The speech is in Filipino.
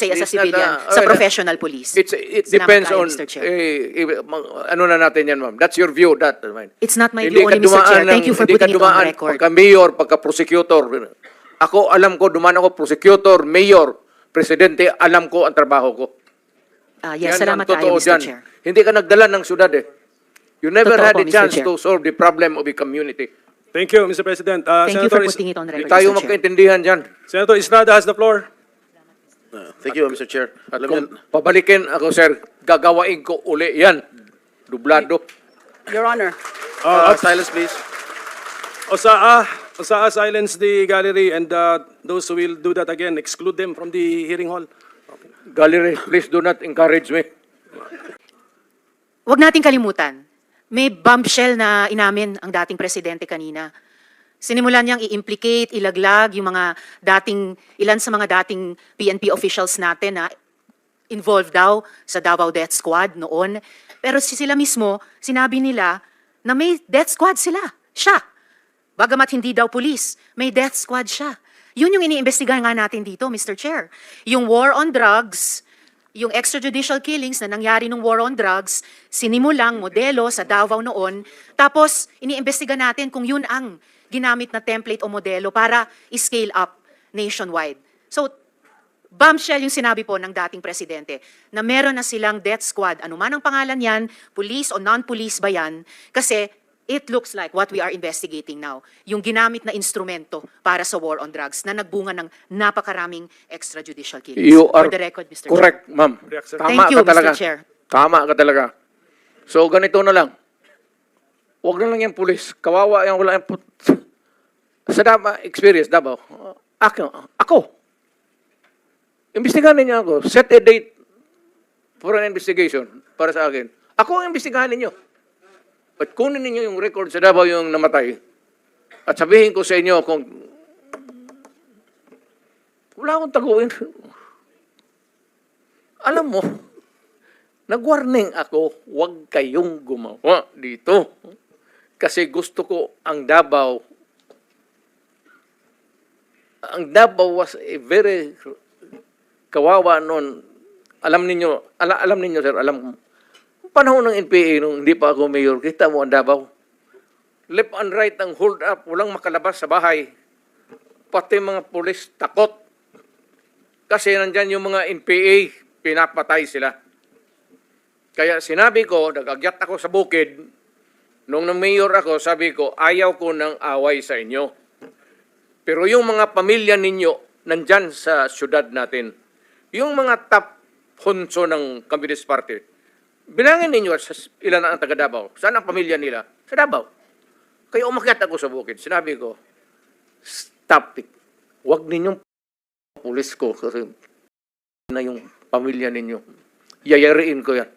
say as a It's not, civilian sa professional police. It Salamat depends kayo, on, Mr. Chair. ano na natin yan, ma'am. That's your view. It's not my Hindi view ka only, Mr. Chair. dumaan Thank you for hindi ka putting it on dumaan record. pagka-mayor, pagka-prosecutor. Ako, alam ko, dumaan ako prosecutor, mayor, presidente, alam ko ang trabaho ko. Yes, Yan ang salamat kayo, totoo Mr. dyan. Chair. Hindi ka nagdala ng syudad eh. You never Totoo had po, a Mr. chance Chair. to solve the problem of the community. Thank you, Mr. President. Thank you for Senator, putting it on Hindi record, tayo Mr. Chair. magkaintindihan dyan. Senator Estrada has the floor. Thank you, Mr. Chair. At Alam kung niyo, pabalikin ako, sir, gagawain ko uli yan. Dublado. Your Honor. silence, please. Osaa, silence the gallery, and those who will do that again, exclude them from the hearing hall. Gallery, please do not encourage me. Huwag nating kalimutan, may bombshell na inamin ang dating presidente kanina. Sinimulan niyang i-implicate, ilaglag yung mga ilan sa mga dating PNP officials natin na involved daw sa Davao Death Squad noon. Pero sila mismo, sinabi nila na may death squad siya. Bagamat hindi daw pulis, may death squad siya. Yun yung iniimbestigahan nga natin dito, Mr. Chair. Yung war on drugs, yung extrajudicial killings na nangyari ng war on drugs, sinimulang modelo sa Davao noon, tapos iniimbestiga natin kung yun ang ginamit na template o modelo para i-scale up nationwide. So, bombshell yung sinabi po ng dating presidente na meron na silang death squad, anuman ang pangalan yan, police o non-police ba yan, kasi it looks like what we are investigating now, yung ginamit na instrumento para sa war on drugs na nagbunga ng napakaraming extrajudicial killings. You are For the record, Mr. correct, ma'am. React, sir. Tama Thank you, ka talaga. Mr. Chair. Tama ka talaga. So, ganito na lang. Huwag na lang yung pulis. Kawawa yung wala yung sa experience, Davao. Ako. Imbestigahan ninyo ako. Set a date for an investigation para sa akin. Ako ang imbestigahan ninyo. At kunin ninyo yung record sa Davao yung namatay. At sabihin ko sa inyo kung wala akong taguin. Alam mo, nag-warning ako, huwag kayong gumawa dito. Kasi gusto ko ang Davao was a very kawawa noon. Alam ninyo sir, panahon ng NPA nung hindi pa ako mayor, kita mo ang Davao. Left and right ang hold up, walang makalabas sa bahay. Pati mga pulis takot. Kasi nandyan yung mga NPA, pinapatay sila. Kaya sinabi ko, nag-agyat ako sa bukid, nung mayor ako, sabi ko, ayaw ko ng away sa inyo. Pero yung mga pamilya ninyo, nandyan sa syudad natin, yung mga top honso ng Communist Party, bilangin ninyo ilan ang taga Davao. Saan ang pamilya nila? Sa Davao. Kaya umakyat ako sa bukid. Sinabi ko, stop it. Huwag ninyong pulis ko kasi na yung pamilya ninyo. Yayariin ko yan.